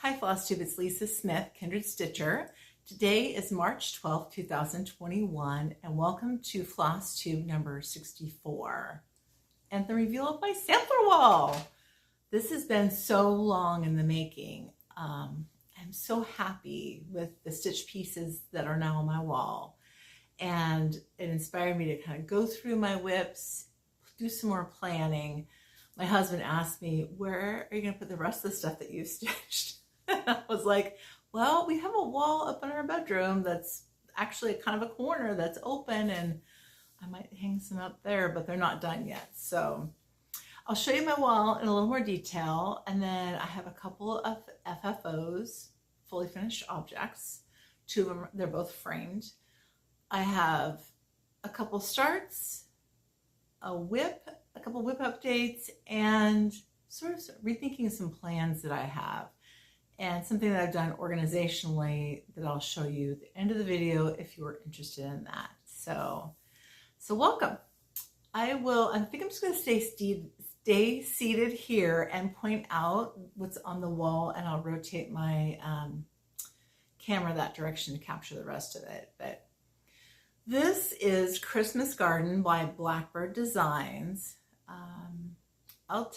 Hi Flosstube, it's Lisa Smith, Kindred Stitcher. Today is March 12th, 2021, and welcome to Flosstube number 64 and the reveal of my sampler wall. This has been so long in the making. I'm so happy with the stitch pieces that are now on my wall, and it inspired me to kind of go through my whips, do some more planning. My husband asked me, where are you going to put the rest of the stuff that you stitched? I was like, well, we have a wall up in our bedroom that's actually kind of a corner that's open, and I might hang some up there, but they're not done yet. So I'll show you my wall in a little more detail, and then I have a couple of FFOs, fully finished objects. Two of them, they're both framed. I have a couple starts, a couple whip updates, and sort of rethinking some plans that I have. And something that I've done organizationally that I'll show you at the end of the video if you're interested in that. So welcome. I think I'm just going to stay seated here and point out what's on the wall, and I'll rotate my camera that direction to capture the rest of it. But this is Christmas Garden by Blackbird Designs. I'm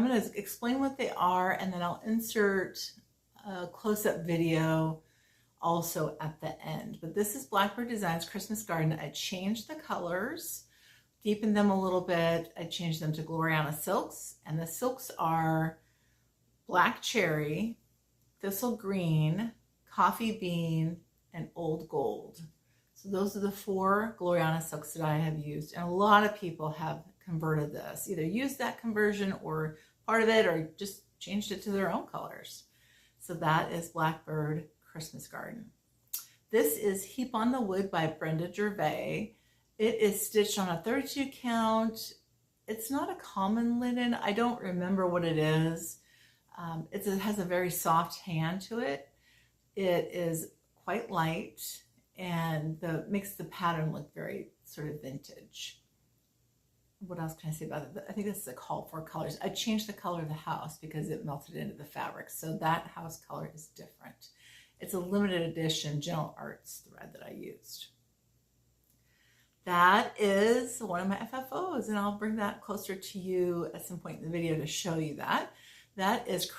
going to explain what they are, and then I'll insert a close-up video also at the end. But this is Blackbird Designs Christmas Garden. I changed the colors, deepened them a little bit. I changed them to Gloriana silks, and the silks are black cherry, thistle green, coffee bean, and old gold. So those are the four Gloriana silks that I have used, and a lot of people have converted this, either used that conversion or part of it, or just changed it to their own colors. So that is Blackbird Christmas Garden. This is Heap on the Wood by Brenda Gervais. It is stitched on a 32 count. It's not a common linen. I don't remember what it is. It has a very soft hand to it. It is quite light, and makes the pattern look very sort of vintage. What else can I say about it? I think this is a call for colors. I changed the color of the house because it melted into the fabric, so that house color is different. It's a limited edition Gentle Arts thread that I used. That is one of my FFOs, and I'll bring that closer to you at some point in the video to show you that. That is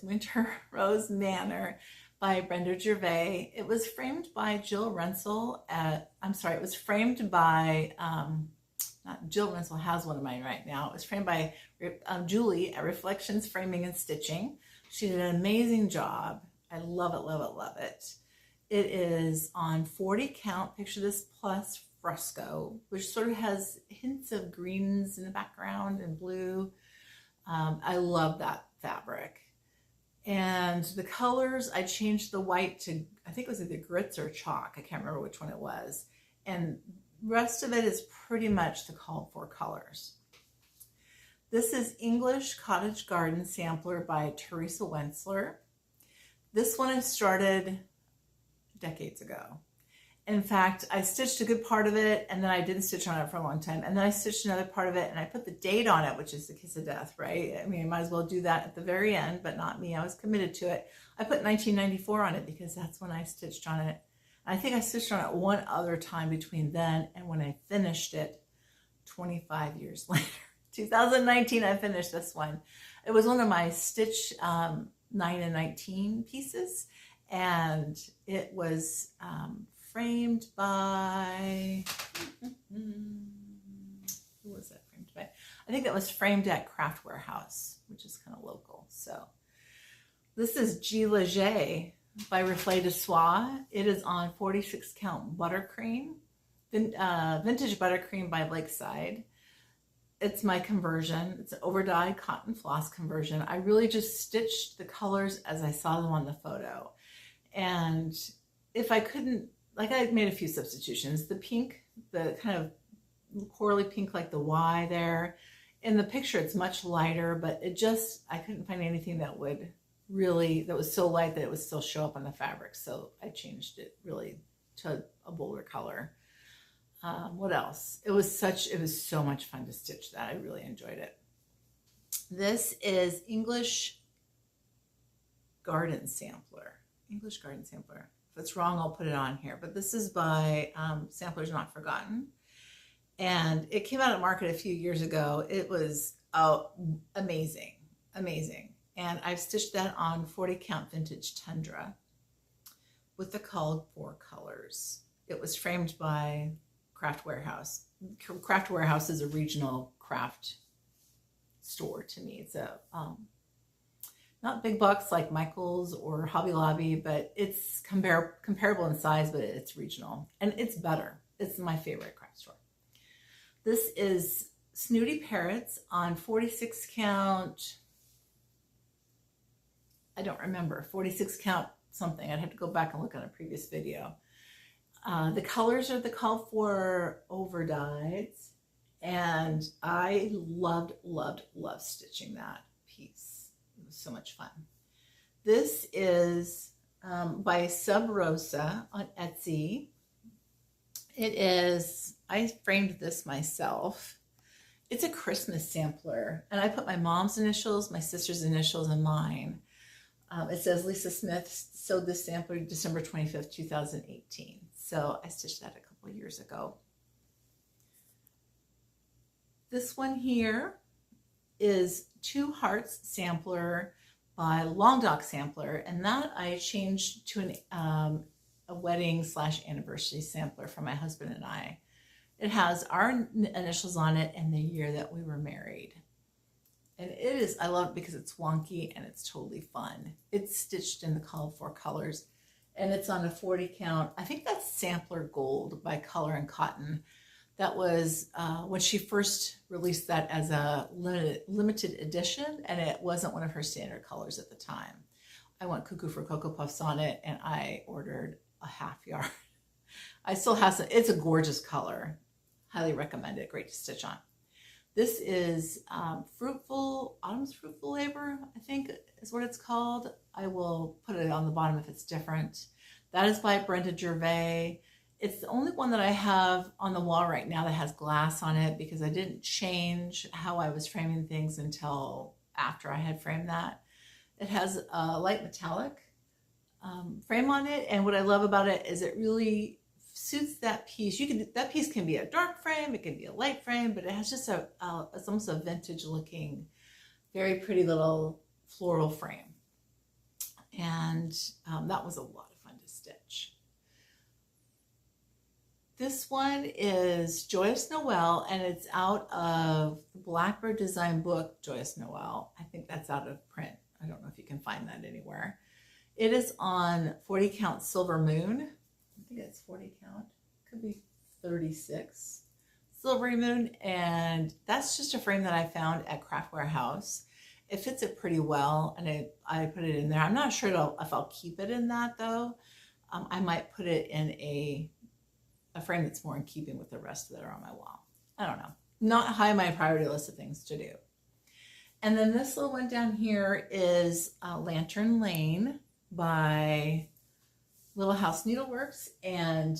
Winter Rose Manor by Brenda Gervais. It was framed by Jill Rensel it was framed by, not Jill Rensel has one of mine right now. It was framed by Julie at Reflections Framing and Stitching. She did an amazing job. I love it, love it, love it. It is on 40 count, picture this, plus fresco, which sort of has hints of greens in the background and blue. I love that fabric. And the colors, I changed the white to, I think it was either grits or chalk. I can't remember which one it was. And rest of it is pretty much the called for colors. This is English Cottage Garden Sampler by Teresa Wensler. This one I started decades ago. In fact, I stitched a good part of it, and then I didn't stitch on it for a long time. And then I stitched another part of it, and I put the date on it, which is the kiss of death, right? I mean, I might as well do that at the very end, but not me. I was committed to it. I put 1994 on it because that's when I stitched on it. I think I stitched on it one other time between then and when I finished it 25 years later. 2019, I finished this one. It was one of my Stitch 9 and 19 pieces, and it was framed by, who was that framed by? I think that was framed at Craft Warehouse, which is kind of local. So this is G. Leger by Reflet de Soie. It is on 46 count buttercream, vintage buttercream by Lakeside. It's my conversion. It's an overdyed cotton floss conversion. I really just stitched the colors as I saw them on the photo. And if I couldn't, like, I made a few substitutions. The pink, the kind of corally pink like the Y there. In the picture, it's much lighter, but I couldn't find anything that was so light that it would still show up on the fabric. So I changed it really to a bolder color. What else? It was so much fun to stitch that. I really enjoyed it. This is English Garden Sampler. English Garden Sampler. If it's wrong, I'll put it on here. But this is by Samplers Not Forgotten. And it came out at market a few years ago. It was amazing, amazing. And I've stitched that on 40 count vintage Tundra with the called for colors. It was framed by Craft Warehouse. Craft Warehouse is a regional craft store to me. It's a not big bucks like Michael's or Hobby Lobby, but it's comparable in size, but it's regional and it's better. It's my favorite craft store. This is Snooty Parrots on 46 count. I don't remember, 46 count something. I'd have to go back and look at a previous video. The colors are the called for overdyes, and I loved stitching that piece. It was so much fun. This is by Sub Rosa on Etsy. It is, I framed this myself. It's a Christmas sampler, and I put my mom's initials, my sister's initials, and mine. It says Lisa Smith sewed this sampler December 25th, 2018. So I stitched that a couple of years ago. This one here is Two Hearts sampler by Long Dock Sampler, and that I changed to a wedding / anniversary sampler for my husband and I. It has our initials on it and the year that we were married. And it is, I love it because it's wonky and it's totally fun. It's stitched in the called for colors, and it's on a 40 count. I think that's Sampler Gold by Color and Cotton. That was when she first released that as a limited edition, and it wasn't one of her standard colors at the time. I went cuckoo for Cocoa Puffs on it, and I ordered a half yard. I still have some. It's a gorgeous color. Highly recommend it. Great to stitch on. This is Autumn's Fruitful Labor, I think is what it's called. I will put it on the bottom if it's different. That is by Brenda Gervais. It's the only one that I have on the wall right now that has glass on it, because I didn't change how I was framing things until after I had framed that. It has a light metallic frame on it, and what I love about it is it really suits that piece. That piece can be a dark frame, it can be a light frame, but it has just it's almost a vintage looking, very pretty little floral frame. And that was a lot of fun to stitch. This one is Joyous Noel, and it's out of the Blackbird design book, Joyous Noel. I think that's out of print. I don't know if you can find that anywhere. It is on 40 count Silver Moon. I think it's 40 count, could be 36 Silvery Moon, and that's just a frame that I found at Craft Warehouse. It fits it pretty well, and I put it in there. I'm not sure if I'll keep it in that though. I might put it in a frame that's more in keeping with the rest that are on my wall. I don't know. Not high on my priority list of things to do. And then this little one down here is Lantern Lane by Little House Needleworks, and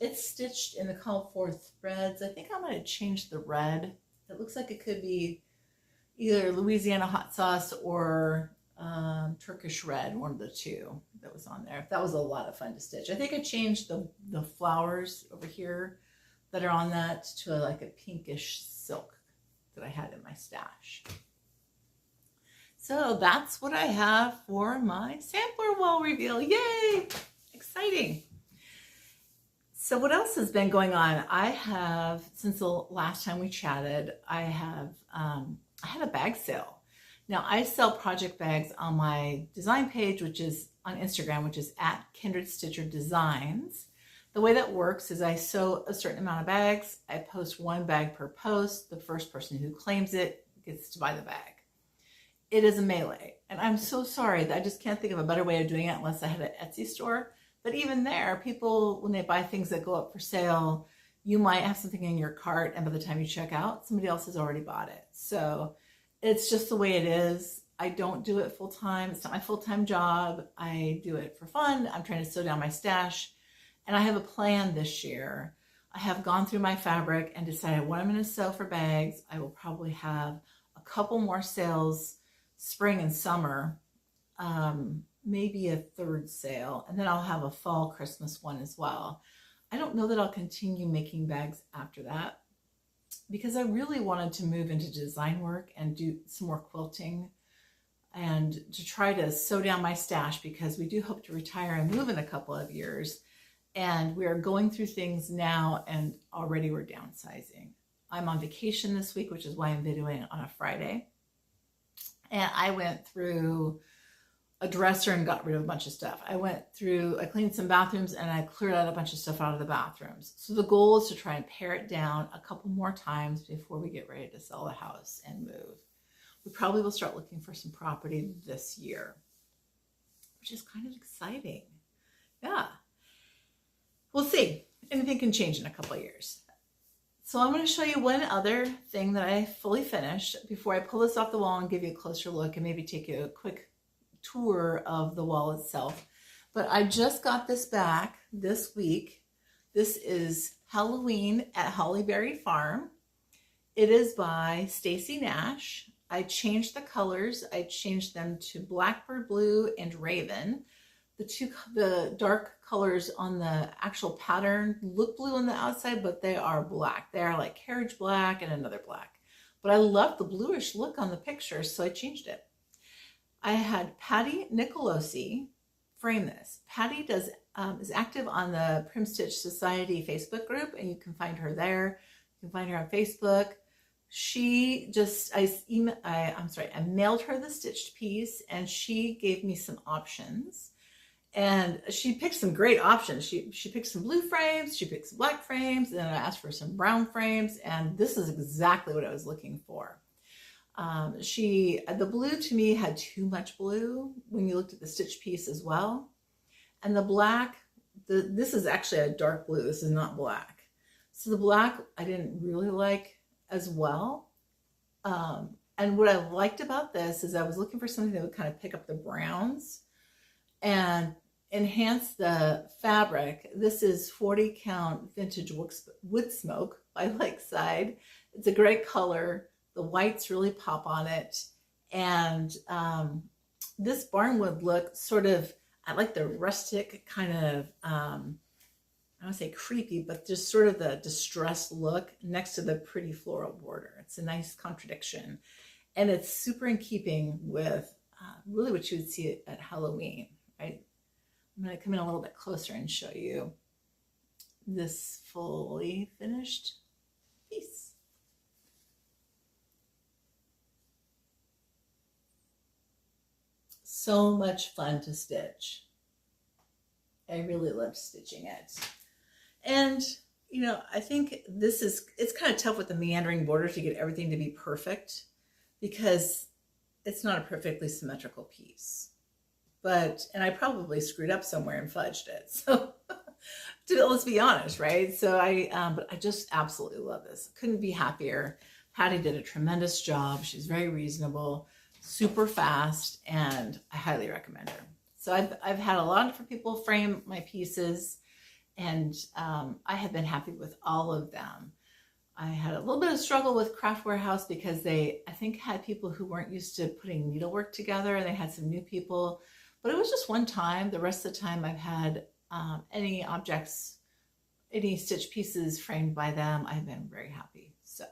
it's stitched in the called for threads. I think I might have changed the red. It looks like it could be either Louisiana hot sauce or Turkish red, one of the two that was on there. That was a lot of fun to stitch. I think I changed the flowers over here that are on that to like a pinkish silk that I had in my stash. So that's what I have for my sampler wall reveal. Yay! Exciting. So what else has been going on? I have, since the last time we chatted, I had a bag sale. Now I sell project bags on my design page, which is on Instagram, which is at Kindred Stitcher Designs. The way that works is I sew a certain amount of bags. I post one bag per post. The first person who claims it gets to buy the bag. It is a melee, and I'm so sorry that I just can't think of a better way of doing it unless I had an Etsy store. But even there, people, when they buy things that go up for sale, you might have something in your cart, and by the time you check out, somebody else has already bought it. So it's just the way it is. I don't do it full time. It's not my full-time job. I do it for fun. I'm trying to sew down my stash, and I have a plan this year. I have gone through my fabric and decided what I'm going to sew for bags. I will probably have a couple more sales spring and summer maybe a third sale, and then I'll have a fall Christmas one as well. I don't know that I'll continue making bags after that because I really wanted to move into design work and do some more quilting and to try to sew down my stash, because we do hope to retire and move in a couple of years. And we are going through things now, and already we're downsizing. I'm on vacation this week, which is why I'm videoing on a Friday. And I went through a dresser and got rid of a bunch of stuff. I cleaned some bathrooms and I cleared out a bunch of stuff out of the bathrooms. So the goal is to try and pare it down a couple more times before we get ready to sell the house and move. We probably will start looking for some property this year, which is kind of exciting. Yeah. We'll see. Anything can change in a couple of years. So I'm going to show you one other thing that I fully finished before I pull this off the wall and give you a closer look and maybe take you a quick tour of the wall itself. But I just got this back this week. This is Halloween at Hollyberry Farm. It is by Stacy Nash. I changed the colors. I changed them to Blackbird Blue and Raven. The dark colors on the actual pattern look blue on the outside, but they are black. They are like carriage black and another black. But I love the bluish look on the picture, so I changed it. I had Patty Nicolosi frame this. Patty is active on the Prim Stitch Society Facebook group, and you can find her there. You can find her on Facebook. She just, I mailed her the stitched piece, and she gave me some options. And she picked some great options. She picked some blue frames, she picked some black frames, and then I asked for some brown frames, and this is exactly what I was looking for. The blue to me had too much blue when you looked at the stitch piece as well. And the black, this is actually a dark blue, this is not black. So the black I didn't really like as well. And what I liked about this is I was looking for something that would kind of pick up the browns and enhance the fabric. This is 40 count vintage wood smoke by Lakeside. It's a great color. The whites really pop on it. And this barnwood look sort of, I like the rustic kind of, I don't want to say creepy, but just sort of the distressed look next to the pretty floral border. It's a nice contradiction. And it's super in keeping with really what you would see at Halloween, right? I'm going to come in a little bit closer and show you this fully finished piece. So much fun to stitch. I really loved stitching it. And, you know, I think it's kind of tough with the meandering border to get everything to be perfect because it's not a perfectly symmetrical piece. And I probably screwed up somewhere and fudged it. So let's be honest, right? So but I just absolutely love this. Couldn't be happier. Patty did a tremendous job. She's very reasonable, super fast, and I highly recommend her. So I've had a lot of different people frame my pieces, and I have been happy with all of them. I had a little bit of struggle with Craft Warehouse because they, I think, had people who weren't used to putting needlework together, and they had some new people. But it was just one time. The rest of the time I've had any stitch pieces framed by them, I've been very happy. So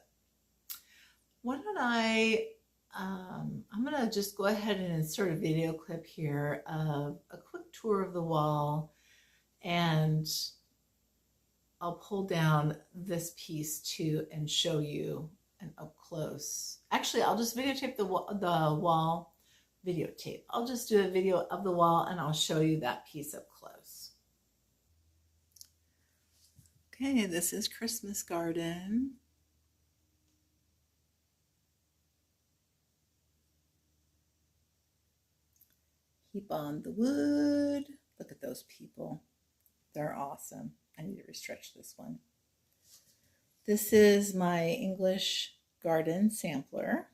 why don't I'm going to just go ahead and insert a video clip here of a quick tour of the wall, and I'll pull down this piece too and show you an up close. Actually, I'll just videotape the wall. Videotape. I'll just do a video of the wall and I'll show you that piece up close. Okay, this is Christmas Garden. Keep on the wood. Look at those people. They're awesome. I need to restretch this one. This is my English Garden sampler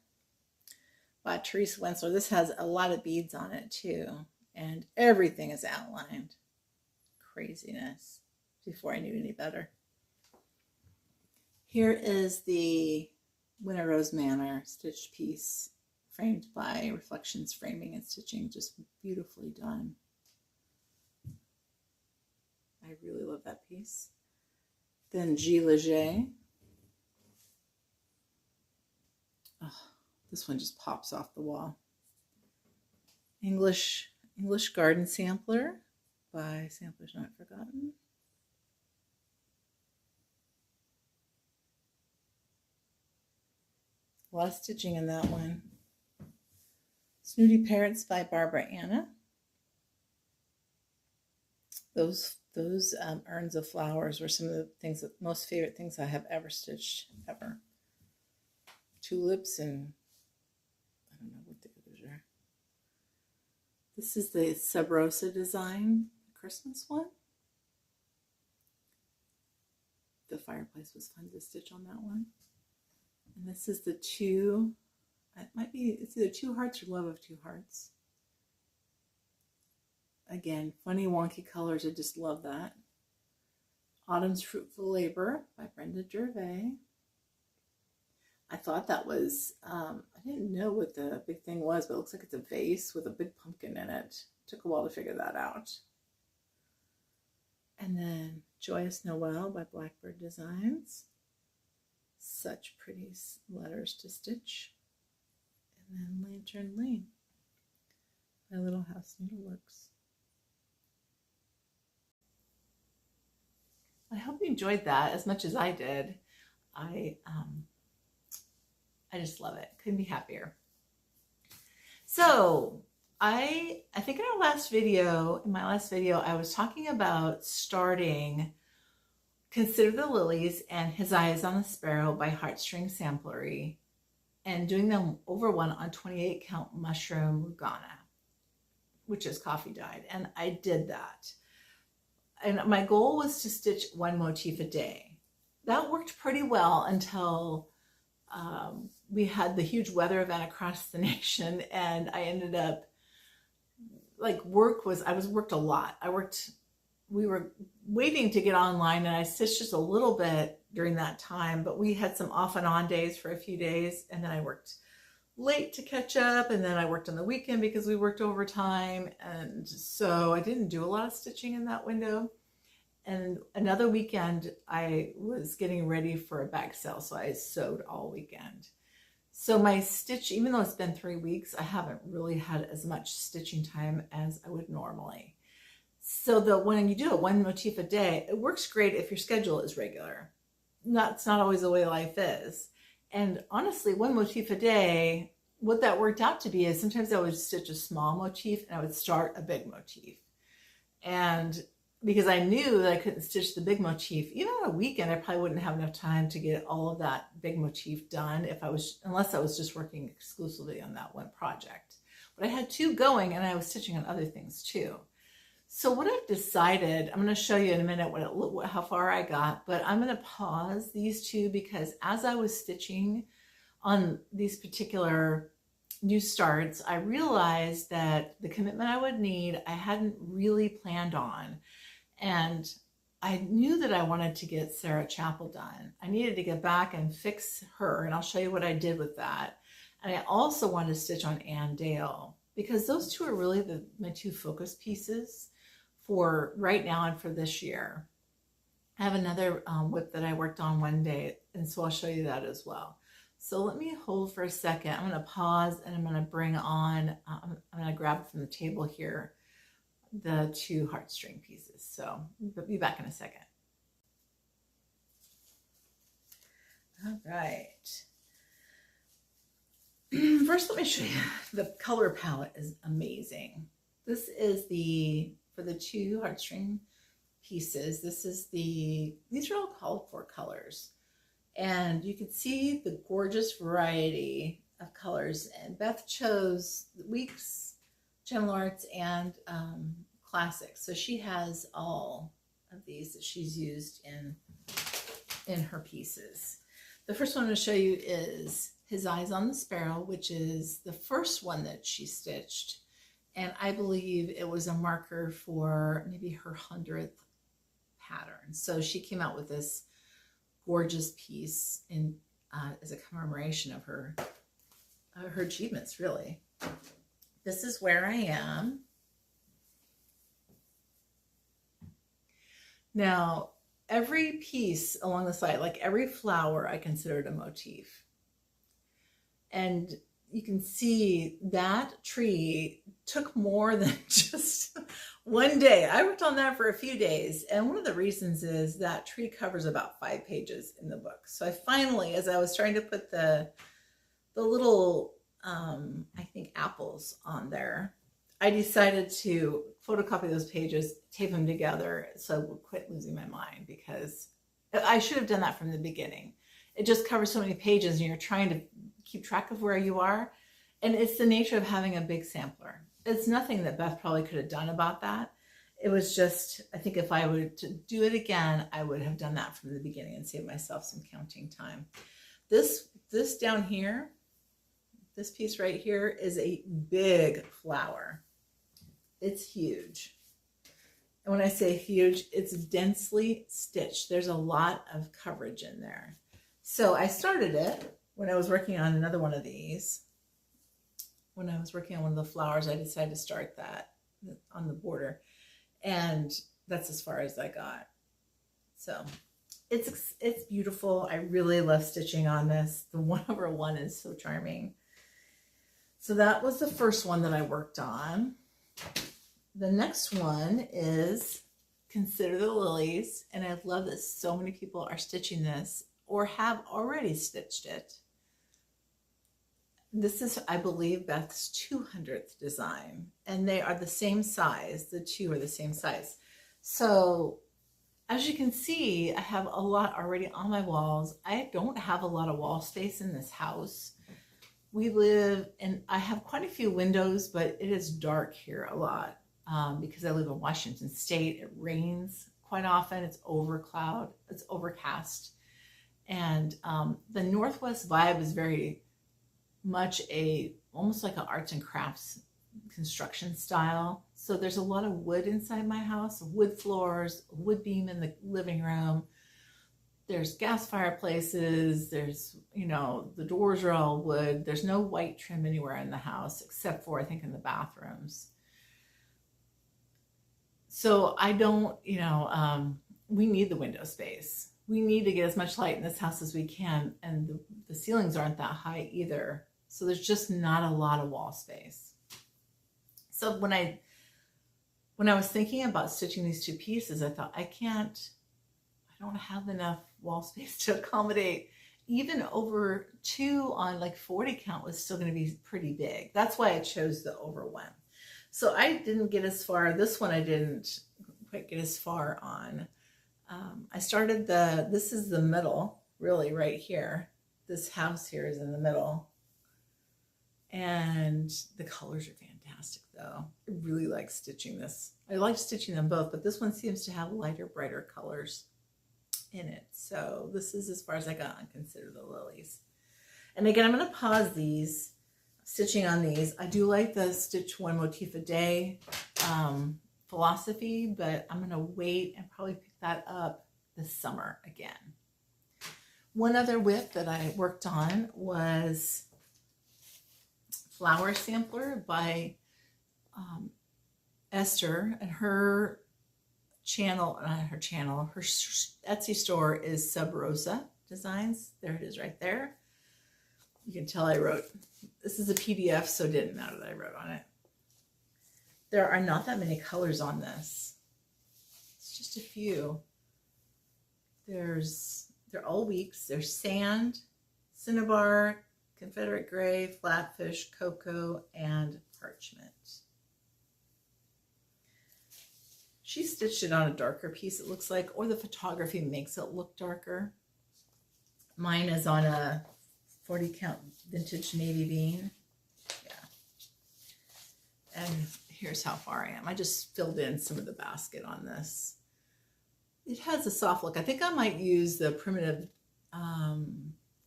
by Teresa Wensler. This has a lot of beads on it too, and everything is outlined. Craziness before I knew any better. Here is the Winter Rose Manor stitched piece framed by Reflections Framing and Stitching. Just beautifully done. I really love that piece. Then G. Leger. Oh, this one just pops off the wall. English Garden Sampler by Samplers Not Forgotten. A lot of stitching in that one. Snooty Parrots by Barbara Anna. Those urns of flowers were some of the things that most favorite things I have ever stitched ever. Tulips and I don't know what the others are. This is the Sub Rosa design, Christmas one. The fireplace was fun to stitch on that one. And this is the two, it's either Two Hearts or Love of Two Hearts. Again, funny wonky colors, I just love that. Autumn's Fruitful Labor by Brenda Gervais. I thought that was, I didn't know what the big thing was, but it looks like it's a vase with a big pumpkin in it. Took a while to figure that out. And then Joyous Noel by Blackbird Designs. Such pretty letters to stitch. And then Lantern Lane by Little House Needleworks. I hope you enjoyed that as much as I did. I just love it. Couldn't be happier. So I think in my last video, I was talking about starting Consider the Lilies and His Eyes on the Sparrow by Heartstring Samplery and doing them over one on 28 count mushroom Lugana, which is coffee dyed. And I did that. And my goal was to stitch one motif a day. That worked pretty well until we had the huge weather event across the nation, and I ended up I worked a lot. We were waiting to get online, and I stitched just a little bit during that time, but we had some off and on days for a few days, and then I worked late to catch up, and then I worked on the weekend because we worked overtime, and so I didn't do a lot of stitching in that window. And another weekend I was getting ready for a bag sale, so I sewed all weekend. So my stitch, even though it's been 3 weeks, I haven't really had as much stitching time as I would normally. So when you do it one motif a day, it works great if your schedule is regular. That's not always the way life is. And honestly, one motif a day, what that worked out to be is sometimes I would stitch a small motif and I would start a big motif. And because I knew that I couldn't stitch the big motif, even on a weekend, I probably wouldn't have enough time to get all of that big motif done unless I was just working exclusively on that one project. But I had two going and I was stitching on other things too. So what I've decided, I'm going to show you in a minute how far I got, but I'm going to pause these two because as I was stitching on these particular new starts, I realized that the commitment I would need, I hadn't really planned on. And I knew that I wanted to get Sarah Chappell done. I needed to get back and fix her, and I'll show you what I did with that. And I also wanted to stitch on Ann Dale because those two are really my two focus pieces for right now and for this year. I have another whip that I worked on one day, and so I'll show you that as well. So let me hold for a second. I'm going to pause and I'm going to bring on, I'm going to grab from the table here the two heartstring pieces. So I'll be back in a second. All right. First, let me show you. The color palette is amazing. This is for the two heartstring pieces, these are all called for colors. And you can see the gorgeous variety of colors. And Beth chose Weeks, Gentle Arts, and Classics. So she has all of these that she's used in her pieces. The first one I'm going to show you is His Eyes on the Sparrow, which is the first one that she stitched. And I believe it was a marker for maybe her 100th pattern. So she came out with this gorgeous piece as a commemoration of her her achievements, really. This is where I am. Now, every piece along the side, like every flower, I considered a motif. And you can see that tree took more than just one day. I worked on that for a few days. And one of the reasons is that tree covers about 5 pages in the book. So I finally, as I was trying to put the little, I think apples on there, I decided to photocopy those pages, tape them together so I would quit losing my mind, because I should have done that from the beginning. It just covers so many pages and you're trying to keep track of where you are. And it's the nature of having a big sampler. It's nothing that Beth probably could have done about that. It was just, I think if I were to do it again, I would have done that from the beginning and saved myself some counting time. This down here, this piece right here is a big flower. It's huge. And when I say huge, it's densely stitched. There's a lot of coverage in there. So I started it when I was working on another one of these. When I was working on one of the flowers, I decided to start that on the border. And that's as far as I got. So it's beautiful. I really love stitching on this. The 1/1 is so charming. So that was the first one that I worked on. The next one is Consider the Lilies. And I love that so many people are stitching this or have already stitched it. This is, I believe, Beth's 200th design, and they are the same size. The two are the same size. So as you can see, I have a lot already on my walls. I don't have a lot of wall space in this house. We live, and I have quite a few windows, but it is dark here a lot because I live in Washington State. It rains quite often. It's overcast. And the Northwest vibe is very much almost like an arts and crafts construction style. So there's a lot of wood inside my house, wood floors, wood beam in the living room. There's gas fireplaces. There's, the doors are all wood. There's no white trim anywhere in the house except for, I think, in the bathrooms. So I don't, we need the window space. We need to get as much light in this house as we can. And the ceilings aren't that high either. So there's just not a lot of wall space. So when I was thinking about stitching these two pieces, I thought, I don't have enough wall space to accommodate. Even over 2 on like 40 count was still going to be pretty big. That's why I chose the over 1. So I didn't get as far. This one I didn't quite get as far on. I started this is the middle, really, right here. This house here is in the middle. And the colors are fantastic, though. I really like stitching this. I like stitching them both, but this one seems to have lighter, brighter colors in it. So this is as far as I got on Consider the Lilies. And again, I'm going to pause these, stitching on these. I do like the stitch 1 motif a day philosophy, but I'm going to wait and probably pick that up this summer again. One other WIP that I worked on was Flower Sampler by Esther, and her Etsy store is Sub Rosa Designs. There it is right there. You can tell this is a PDF, so it didn't matter that I wrote on it. There are not that many colors on this. It's just a few. They're all weeks. There's sand, cinnabar, Confederate gray, flatfish, cocoa, and parchment. She stitched it on a darker piece, it looks like, or the photography makes it look darker. Mine is on a 40 count vintage navy bean. Yeah. And here's how far I am. I just filled in some of the basket on this. It has a soft look. I think I might use the Primitive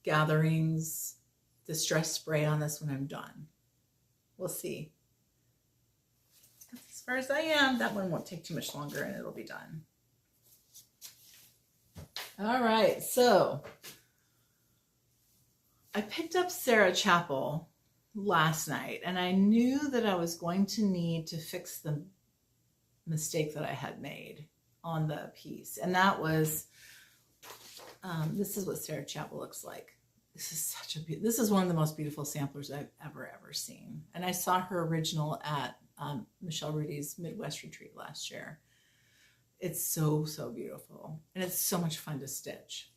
Gatherings Distress Spray on this when I'm done. We'll see. As far as I am, that one won't take too much longer and it'll be done. All right, so I picked up Sarah Chapel last night, and I knew that I was going to need to fix the mistake that I had made on the piece. And that was, this is what Sarah Chapel looks like. This is this is one of the most beautiful samplers I've ever seen. And I saw her original at Michelle Rudy's Midwest retreat last year. It's so beautiful, and it's so much fun to stitch.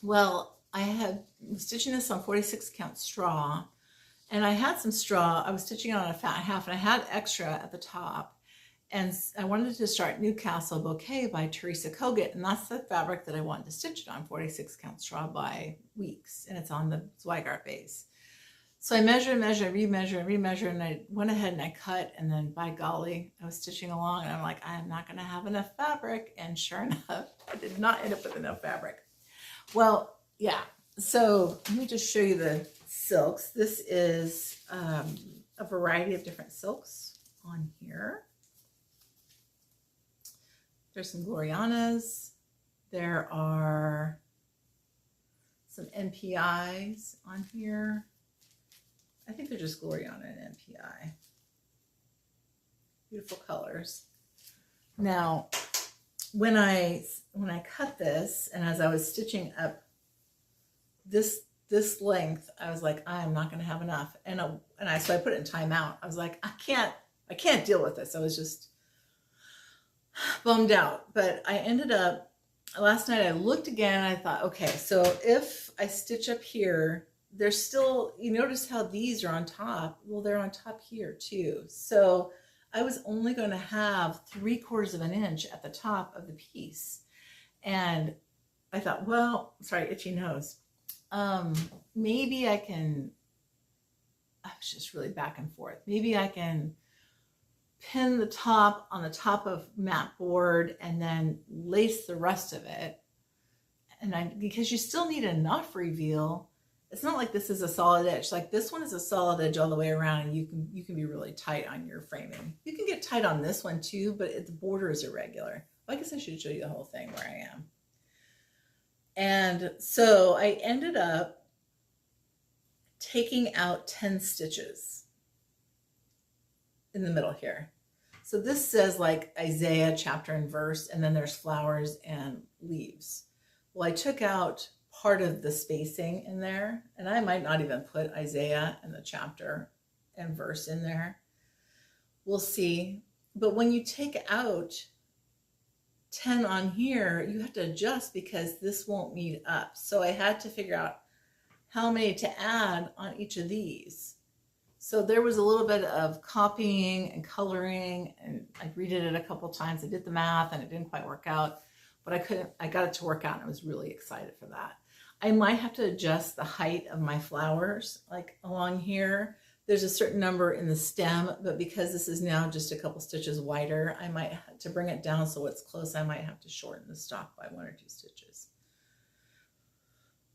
Well, I was stitching this on 46 count straw, and I had some straw. I was stitching it on a fat half, and I had extra at the top. And I wanted to start Newcastle Bouquet by Teresa Kogut, and that's the fabric that I wanted to stitch it on, 46 count straw by Weeks, and it's on the Zweigart base. So I measured, remeasure, and I went ahead and I cut, and then by golly, I was stitching along, and I'm like, I'm not going to have enough fabric, and sure enough, I did not end up with enough fabric. Well, yeah, so let me just show you the silks. This is a variety of different silks on here. There's some Glorianas. There are some NPIs on here. I think they're just Gloriana and NPI. Beautiful colors. Now, when I cut this, and as I was stitching up this length, I was like, I am not going to have enough. So I put it in timeout. I was like, I can't deal with this. I was just bummed out. But I ended up, last night I looked again, and I thought, okay, so if I stitch up here, there's still, you notice how these are on top. Well, they're on top here too. So I was only going to have 3/4 of an inch at the top of the piece. And I thought, well, sorry, itchy nose. Maybe I was just really back and forth. Maybe I can pin the top on the top of mat board and then lace the rest of it. And because you still need enough reveal. It's not like this is a solid edge. Like this one is a solid edge all the way around, and you can be really tight on your framing. You can get tight on this one too, but the border is irregular. Well, I guess I should show you the whole thing where I am. And so I ended up taking out 10 stitches in the middle here. So this says like Isaiah chapter and verse, and then there's flowers and leaves. Well, I took out part of the spacing in there, and I might not even put Isaiah and the chapter and verse in there. We'll see. But when you take out 10 on here, you have to adjust because this won't meet up. So I had to figure out how many to add on each of these. So there was a little bit of copying and coloring, and I redid it a couple times. I did the math and it didn't quite work out, but I got it to work out, and I was really excited for that. I might have to adjust the height of my flowers, like along here. There's a certain number in the stem, but because this is now just a couple stitches wider, I might have to bring it down so it's close. I might have to shorten the stalk by 1 or 2 stitches.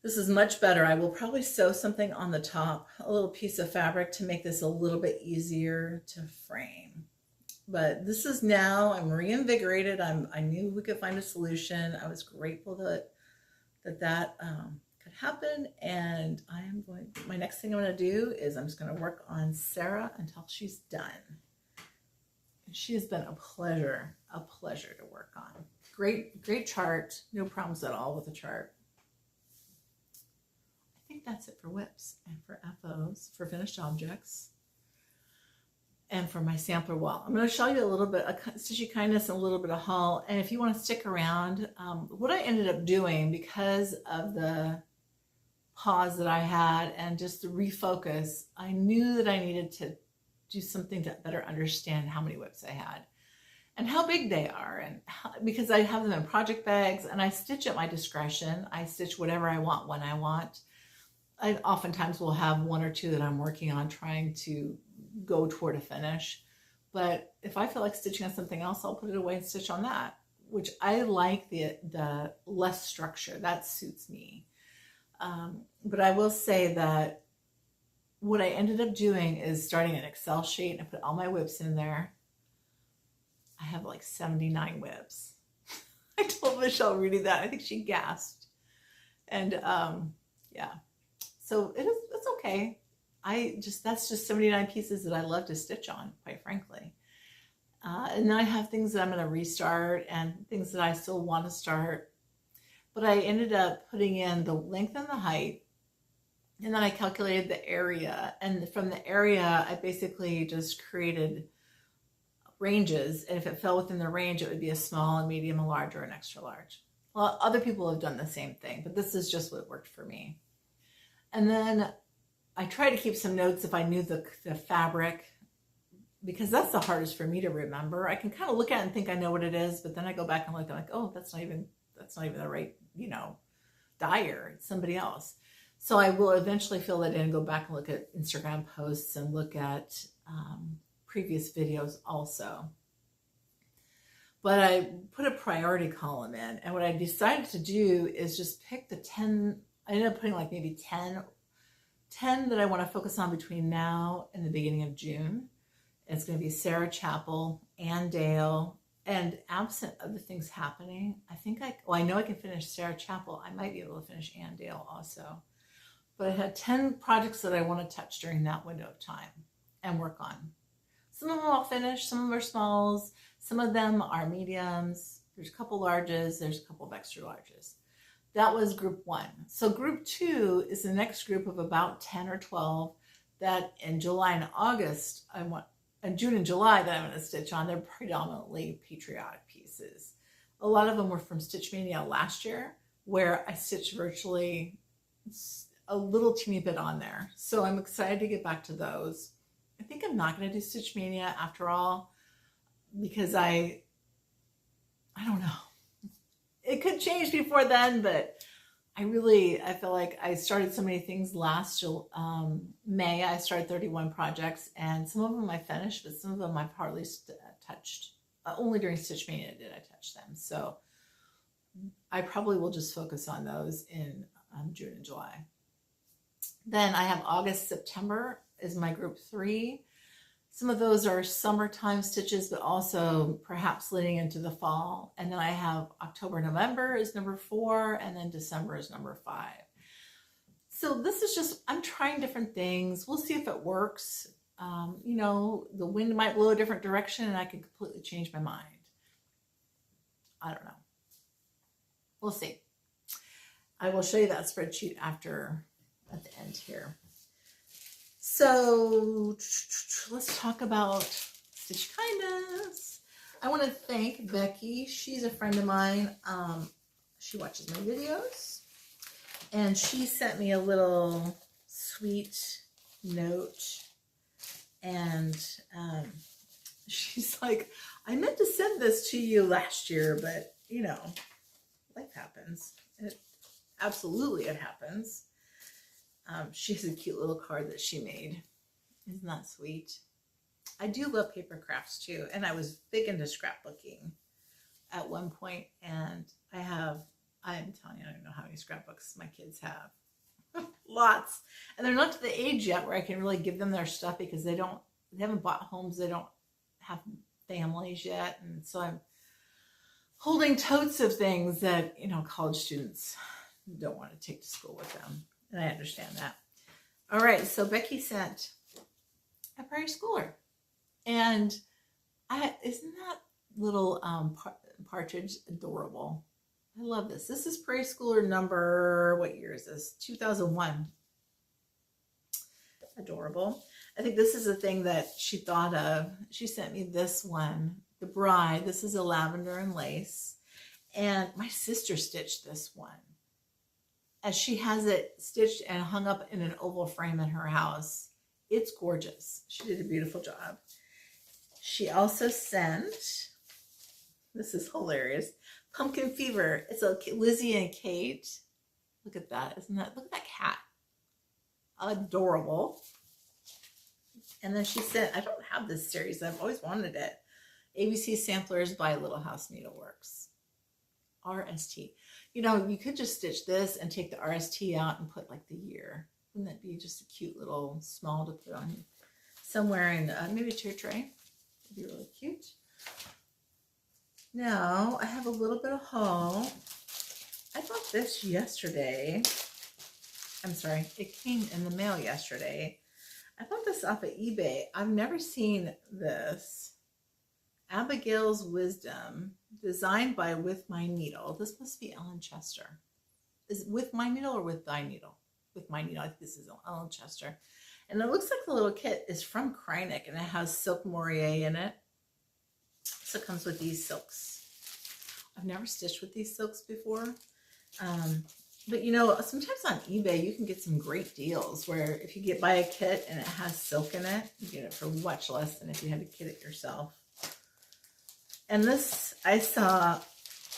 This is much better. I will probably sew something on the top, a little piece of fabric to make this a little bit easier to frame. But this is now, I'm reinvigorated. I knew we could find a solution. I was grateful that could happen. And my next thing I'm going to do is I'm just going to work on Sarah until she's done. She has been a pleasure to work on. Great chart. No problems at all with the chart. I think that's it for whips and for FOs, for finished objects, and for my sampler wall. I'm going to show you a little bit of Stitchy Kindness and a little bit of haul. And if you want to stick around, what I ended up doing because of the pause that I had and just the refocus, I knew that I needed to do something to better understand how many whips I had and how big they are, and because I have them in project bags and I stitch at my discretion. I stitch whatever I want when I want. I oftentimes will have 1 or 2 that I'm working on trying to go toward a finish. But if I feel like stitching on something else, I'll put it away and stitch on that, which I like the less structure. That suits me. But I will say that what I ended up doing is starting an Excel sheet, and I put all my whips in there. I have like 79 whips. I told Michelle Rudy that. I think she gasped. And yeah. So it's okay. that's just 79 pieces that I love to stitch on, quite frankly. And then I have things that I'm going to restart and things that I still want to start. But I ended up putting in the length and the height, and then I calculated the area. And from the area, I basically just created ranges. And if it fell within the range, it would be a small, a medium, a large, or an extra large. Well, other people have done the same thing, but this is just what worked for me. And then I try to keep some notes if I knew the fabric, because that's the hardest for me to remember. I can kind of look at it and think I know what it is, but then I go back and look, I'm like, oh, that's not even the right, dye, it's somebody else. So I will eventually fill that in and go back and look at Instagram posts and look at previous videos also. But I put a priority column in, and what I decided to do is just pick the 10, I ended up putting like maybe 10 that I want to focus on between now and the beginning of June. It's going to be Sarah Chapel, Ann Dale, and absent other things happening, I know I can finish Sarah Chapel. I might be able to finish Ann Dale also. But I had 10 projects that I want to touch during that window of time and work on. Some of them I'll finish, some of them are smalls, some of them are mediums, there's a couple larges, there's a couple of extra larges. That was group 1. So group 2 is the next group of about 10 or 12 that in July and August, and June and July that I'm going to stitch on. They're predominantly patriotic pieces. A lot of them were from Stitch Mania last year, where I stitched virtually a little teeny bit on there. So I'm excited to get back to those. I think I'm not going to do Stitch Mania after all, because I don't know. It could change before then, but I feel like I started so many things last May. I started 31 projects, and some of them I finished, but some of them I've hardly touched. Only during Stitch Mania did I touch them. So I probably will just focus on those in June and July. Then I have August, September is my group 3. Some of those are summertime stitches, but also perhaps leading into the fall. And then I have October, November is number 4, and then December is number 5. So this is just, I'm trying different things. We'll see if it works. The wind might blow a different direction and I could completely change my mind. I don't know. We'll see. I will show you that spreadsheet at the end here. So let's talk about Stitch Kindness. I want to thank Becky. She's a friend of mine. She watches my videos, and she sent me a little sweet note, and she's like, I meant to send this to you last year, but life happens. It happens. She has a cute little card that she made. Isn't that sweet? I do love paper crafts too, and I was big into scrapbooking at one point, and I'm telling you, I don't know how many scrapbooks my kids have. Lots. And they're not to the age yet where I can really give them their stuff, because they haven't bought homes, they don't have families yet, and so I'm holding totes of things that college students don't want to take to school with them. And I understand that. All right, so Becky sent a Prairie Schooler. And isn't that little partridge adorable? I love this. This is Prairie Schooler number, what year is this? 2001. Adorable. I think this is the thing that she thought of. She sent me this one, The Bride. This is a lavender and lace. And my sister stitched this one. As she has it stitched and hung up in an oval frame in her house. It's gorgeous. She did a beautiful job. She also sent, this is hilarious, Pumpkin Fever. It's a Lizzie and Kate. Look at that. Look at that cat. Adorable. And then she sent, I don't have this series. I've always wanted it. ABC Samplers by Little House Needleworks. RST. You could just stitch this and take the RST out and put like the year. Wouldn't that be just a cute little small to put on somewhere in maybe a tier tray? It'd be really cute. Now I have a little bit of haul. I bought this yesterday. I'm sorry, it came in the mail yesterday. I bought this off of eBay. I've never seen this. Abigail's Wisdom, designed by With My Needle. This must be Ellen Chester. Is it With My Needle or With Thy Needle? With My Needle. I think this is Ellen Chester. And it looks like the little kit is from Kreinik, and it has silk moire in it. So it comes with these silks. I've never stitched with these silks before. But you know, sometimes on eBay, you can get some great deals where if you buy a kit and it has silk in it, you get it for much less than if you had to kit it yourself. And this I saw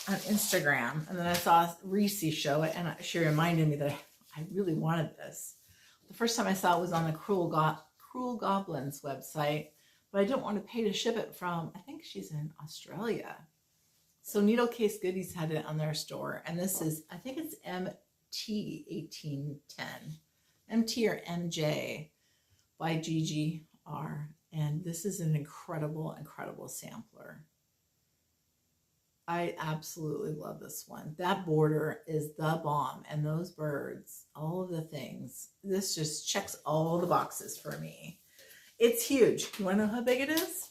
on Instagram, and then I saw Reese show it, and she reminded me that I really wanted this. The first time I saw it was on the Cruel Goblins website, but I didn't want to pay to ship it from, I think she's in Australia. So Needle Case Goodies had it on their store, and this is, I think it's MT1810, MT or MJ by GGR, and this is an incredible, incredible sampler. I absolutely love this one. That border is the bomb, and those birds, all of the things. This just checks all the boxes for me. It's huge. You want to know how big it is?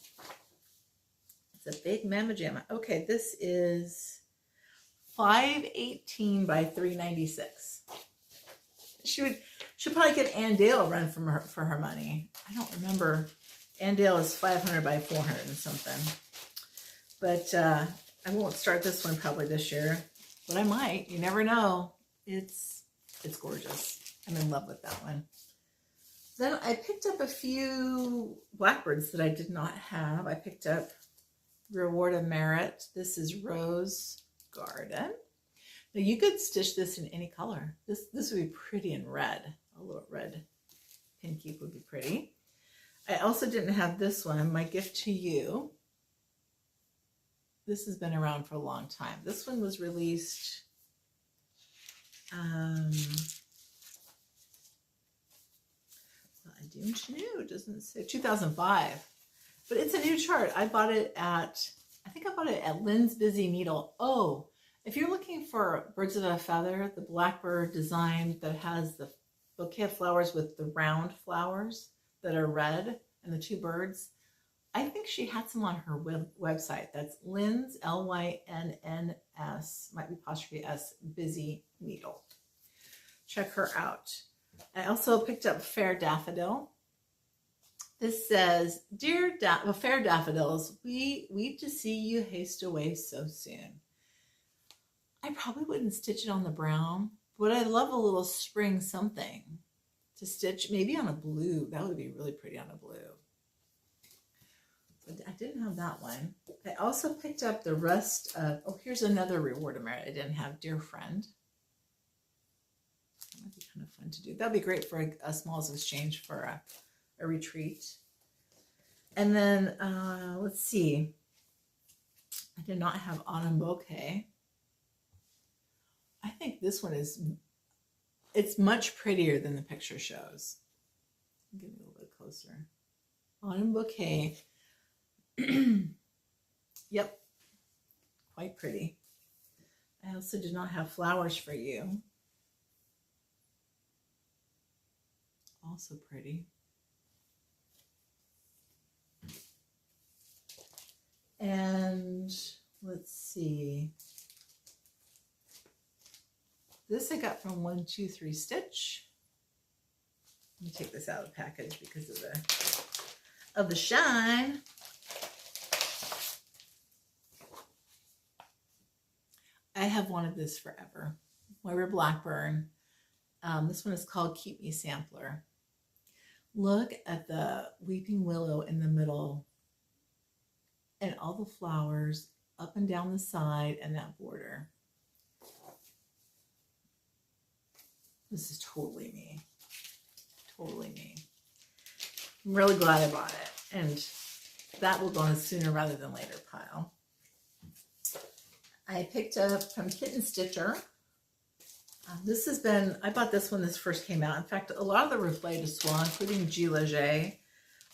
It's a big mamma jamma. Okay, this is 518 by 396. She'll probably get Ann Dale a run for her money. I don't remember. Ann Dale is 500 by 400 and something. But I won't start this one probably this year, but I might. You never know. It's gorgeous. I'm in love with that one. Then I picked up a few Blackbirds that I did not have. I picked up Reward of Merit. This is Rose Garden. Now you could stitch this in any color. This would be pretty in red. A little red pin keep would be pretty. I also didn't have this one, My Gift to You. This has been around for a long time. This one was released I don't know, it doesn't say, 2005. But it's a new chart. I bought it at, I think I bought it at Lynn's Busy Needle. Oh, if you're looking for Birds of a Feather, the Blackbird design that has the bouquet of flowers with the round flowers that are red and the two birds, I think she had some on her website. That's Lynn's, L-Y-N-N-S, might be apostrophe S, Busy Needle. Check her out. I also picked up Fair Daffodil. This says, Dear Fair Daffodils, we weep to see you haste away so soon. I probably wouldn't stitch it on the brown, but I love a little spring something to stitch, maybe on a blue. That would be really pretty on a blue. I didn't have that one. I also picked up the rest of, oh, here's another Reward of Merit I didn't have, Dear Friend. That might be kind of fun to do. That'd be great for a smalls exchange for a retreat. And then, let's see. I did not have Autumn Bouquet. I think this one is, it's much prettier than the picture shows. Get a little bit closer. Autumn Bouquet. Yep, quite pretty. I also did not have Flowers for You. Also pretty. And let's see. This I got from 123 Stitch. Let me take this out of the package because of the shine. I have wanted this forever. Moira Blackburn. This one is called Keep Me Sampler. Look at the weeping willow in the middle and all the flowers up and down the side and that border. This is totally me. Totally me. I'm really glad I bought it. And that will go in a sooner rather than later pile. I picked up from Kitten Stitcher. This has been, I bought this when this first came out. In fact, a lot of the Reflet de Soie, including G. Leger,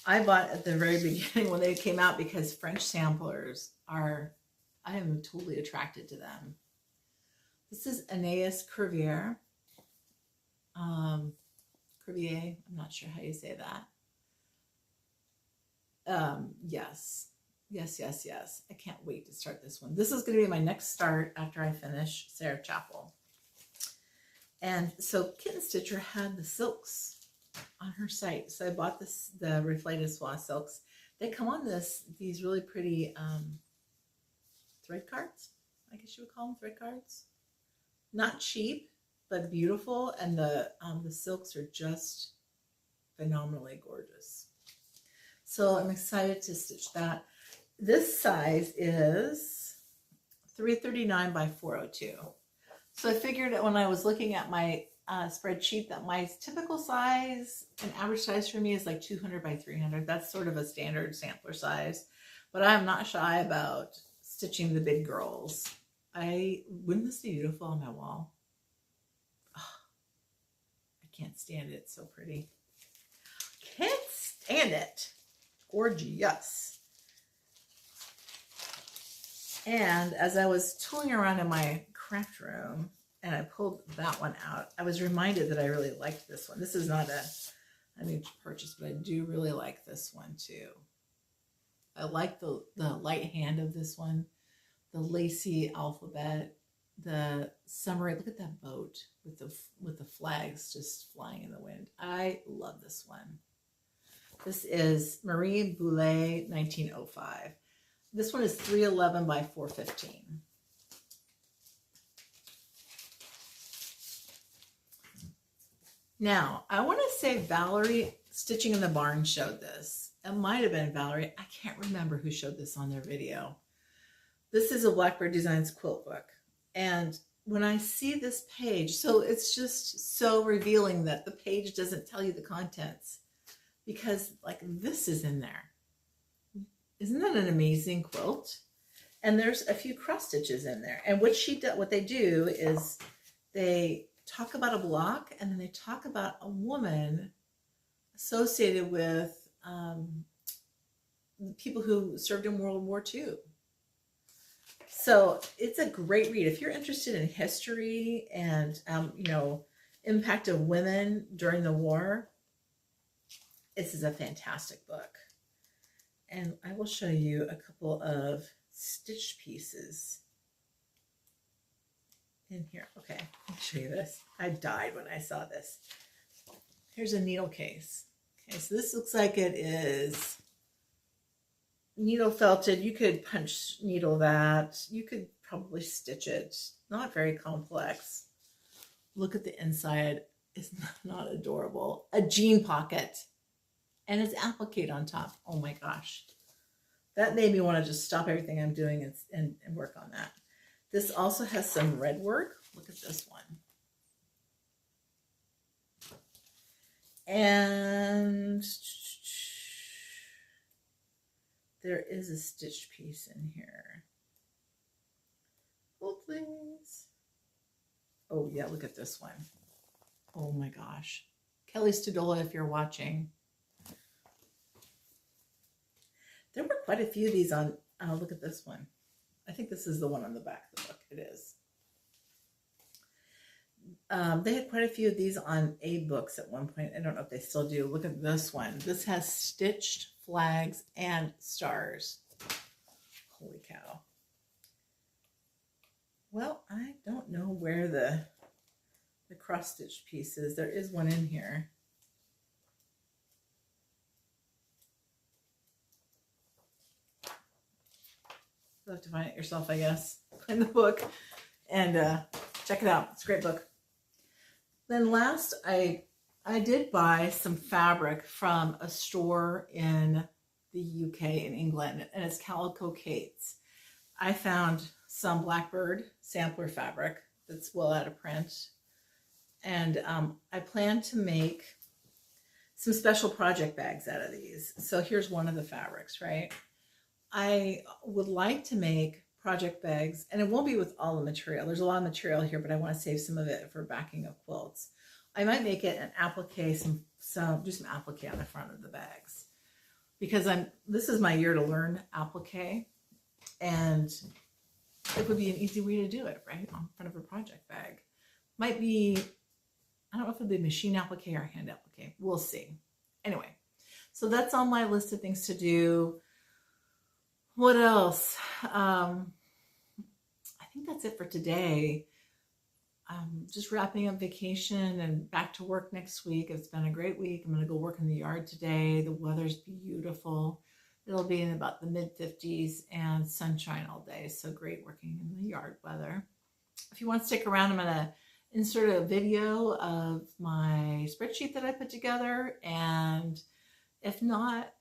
I bought at the very beginning when they came out because French samplers are, I am totally attracted to them. This is Aeneas Curvier. Curvier, I'm not sure how you say that. Yes. Yes. I can't wait to start this one. This is going to be my next start after I finish Sarah Chapel. And so Kitten Stitcher had the silks on her site. So I bought the reflated swath silks. They come on these really pretty thread cards. I guess you would call them thread cards. Not cheap, but beautiful. And the silks are just phenomenally gorgeous. So I'm excited to stitch that. This size is 339 by 402. So I figured that when I was looking at my spreadsheet that my typical size and average size for me is like 200 by 300. That's sort of a standard sampler size, but I'm not shy about stitching the big girls. Wouldn't this be beautiful on my wall? Oh, I can't stand it. It's so pretty. Can't stand it. Gorgeous. And as I was tooling around in my craft room and I pulled that one out, I was reminded that I really liked this one. This is not a new purchase, but I do really like this one too. I like the light hand of this one, the lacy alphabet, the summary. Look at that boat with the flags just flying in the wind. I love this one. This is Marie Boulet 1905. This one is 311 by 415. Now, I want to say Valerie Stitching in the Barn showed this. It might have been Valerie. I can't remember who showed this on their video. This is a Blackbird Designs quilt book. And when I see this page, so it's just so revealing that the page doesn't tell you the contents because like this is in there. Isn't that an amazing quilt? And there's a few cross stitches in there. And what they do is they talk about a block and then they talk about a woman associated with people who served in World War II. So it's a great read. If you're interested in history and, impact of women during the war, this is a fantastic book. And I will show you a couple of stitch pieces in here. Okay, I'll show you this. I died when I saw this. Here's a needle case. Okay, so this looks like it is needle felted. You could punch needle that. You could probably stitch it. Not very complex. Look at the inside. It's not adorable. A jean pocket. And it's applique on top. Oh my gosh. That made me want to just stop everything I'm doing and work on that. This also has some red work. Look at this one. And there is a stitch piece in here. Hold please. Oh yeah, look at this one. Oh my gosh. Kelly Studola, if you're watching. There were quite a few of these on, look at this one. I think this is the one on the back of the book. It is. They had quite a few of these on A books at one point. I don't know if they still do. Look at this one. This has stitched flags and stars. Holy cow. Well, I don't know where the cross-stitch piece is. There is one in here. You'll have to find it yourself, I guess. Find the book and check it out. It's a great book. Then last, I did buy some fabric from a store in the UK in England, and it's Calico Kate's. I found some Blackbird sampler fabric that's well out of print, and I plan to make some special project bags out of these. So here's one of the fabrics, right? I would like to make project bags, and it won't be with all the material. There's a lot of material here, but I want to save some of it for backing of quilts. I might make it an applique, do some applique on the front of the bags, because this is my year to learn applique, and it would be an easy way to do it, right, on front of a project bag. Might be, I don't know if it'll be machine applique or hand applique. We'll see. Anyway, So that's on my list of things to do. What else? I think that's it for today. Just wrapping up vacation and back to work next week. It's been a great week. I'm going to go work in the yard today. The weather's beautiful. It'll be in about the mid-50s and sunshine all day. So great working in the yard weather. If you want to stick around, I'm going to insert a video of my spreadsheet that I put together. And if not,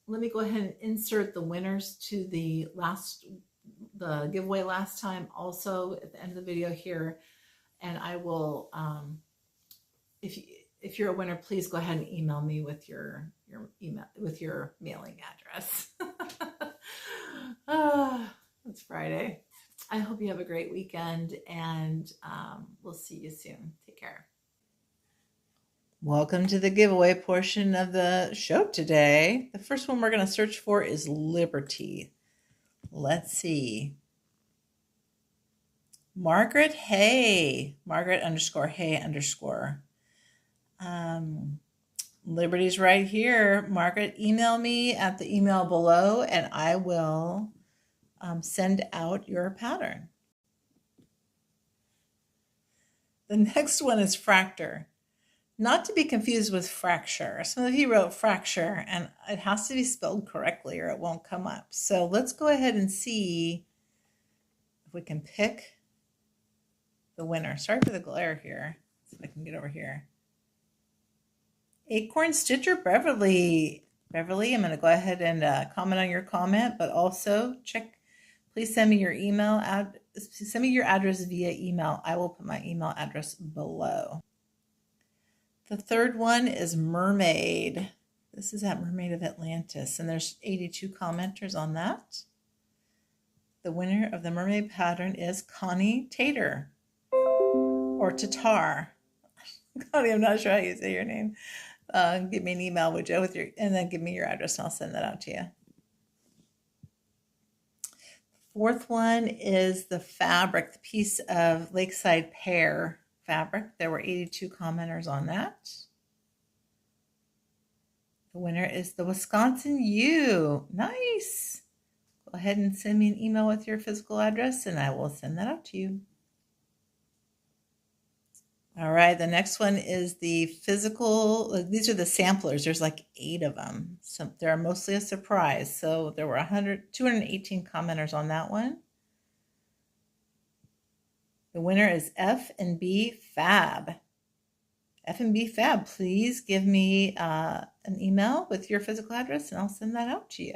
let me go ahead and insert the winners to the giveaway last time also at the end of the video here. And I will, if you're a winner, please go ahead and email me with your email, with your mailing address. It's Friday. I hope you have a great weekend, and we'll see you soon. Take care. Welcome to the giveaway portion of the show today. The first one we're going to search for is Liberty. Let's see. Margaret Hay. Margaret _ Hay _ Liberty's right here. Margaret, email me at the email below, and I will send out your pattern. The next one is Fracture. Not to be confused with fracture. Some of you wrote fracture, and it has to be spelled correctly or it won't come up. So let's go ahead and see if we can pick the winner. Sorry for the glare here. See if I can get over here. Acorn Stitcher Beverly. Beverly, I'm going to go ahead and comment on your comment, but also please send me your email. Send me your address via email. I will put my email address below. The third one is Mermaid. This is at Mermaid of Atlantis, and there's 82 commenters on that. The winner of the Mermaid pattern is Connie Tater, or Tatar. Connie, I'm not sure how you say your name. Give me an email, would you, and then give me your address, and I'll send that out to you. Fourth one is the fabric, the piece of Lakeside Pear fabric. There were 82 commenters on that. The winner is the Wisconsin U. Nice. Go ahead and send me an email with your physical address, and I will send that out to you. All right, the next one is the physical. These are the samplers. There's like 8 of them. So they're mostly a surprise. So there were 218 commenters on that one. The winner is F&B Fab. F&B Fab, please give me an email with your physical address, and I'll send that out to you.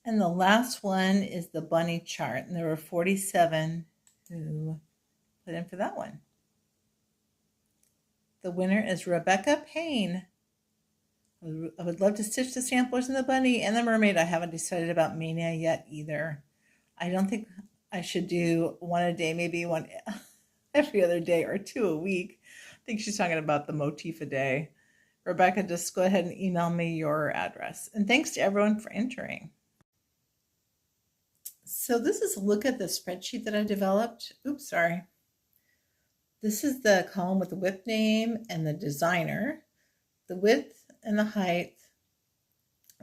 And the last one is the bunny chart, and there were 47 who put in for that one. The winner is Rebecca Payne. I would love to stitch the samplers in the bunny and the mermaid. I haven't decided about Mania yet either. I don't think I should do one a day, maybe one every other day or 2 a week. I think she's talking about the motif a day. Rebecca, just go ahead and email me your address. And thanks to everyone for entering. So this is a look at the spreadsheet that I developed. Oops, sorry. This is the column with the WIP name and the designer, the width and the height.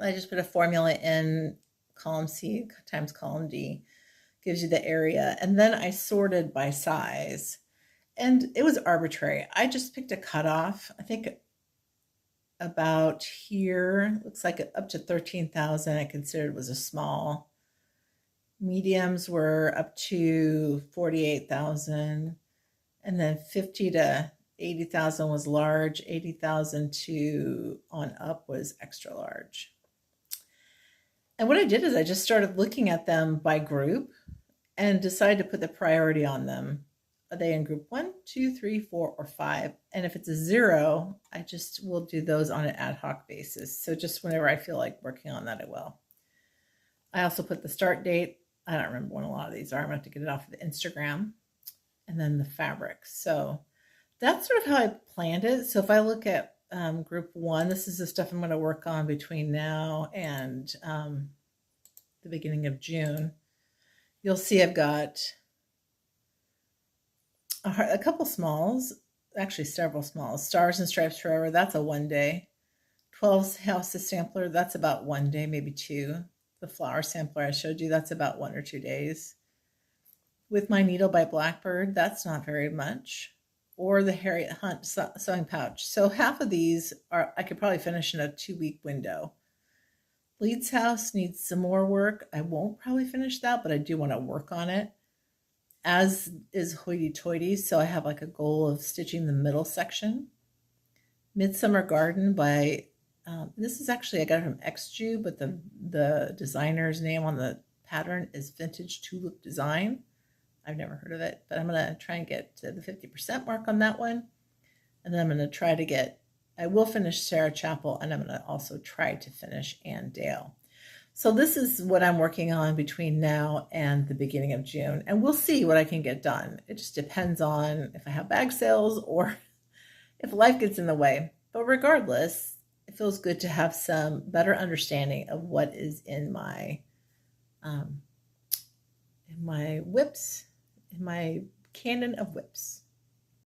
I just put a formula in column C times column D, gives you the area. And then I sorted by size, and it was arbitrary. I just picked a cutoff. I think about here, looks like up to 13,000 I considered was a small. Mediums were up to 48,000, and then 50 to 80,000 was large. 80,000 to on up was extra large. And what I did is I just started looking at them by group and decided to put the priority on them. Are they in group 1, 2, 3, 4, or 5? And if it's a 0, I just will do those on an ad hoc basis. So just whenever I feel like working on that, I will. I also put the start date. I don't remember when a lot of these are. I'm going to have to get it off of the Instagram. And then the fabric. So that's sort of how I planned it. So if I look at group 1, this is the stuff I'm going to work on between now and the beginning of June. You'll see I've got a couple smalls, actually several small. Stars and Stripes Forever, that's a 1 day. 12 Houses Sampler, that's about 1 day, maybe 2. The Flower Sampler I showed you, that's about 1 or 2 days. With My Needle by Blackbird, that's not very much. Or the Harriet Hunt Sewing Pouch. So half of these are I could probably finish in a 2-week window. Leeds House needs some more work. I won't probably finish that, but I do want to work on it. As is Hoity Toity, so I have like a goal of stitching the middle section. Midsummer Garden by, this is actually, I got it from XJU, but the designer's name on the pattern is Vintage Tulip Design. I've never heard of it, but I'm going to try and get to the 50% mark on that one. And then I'm going to try to get, I will finish Sarah Chapel, and I'm going to also try to finish Ann Dale. So this is what I'm working on between now and the beginning of June, and we'll see what I can get done. It just depends on if I have bag sales or if life gets in the way. But regardless, it feels good to have some better understanding of what is in my whips, in my canon of whips.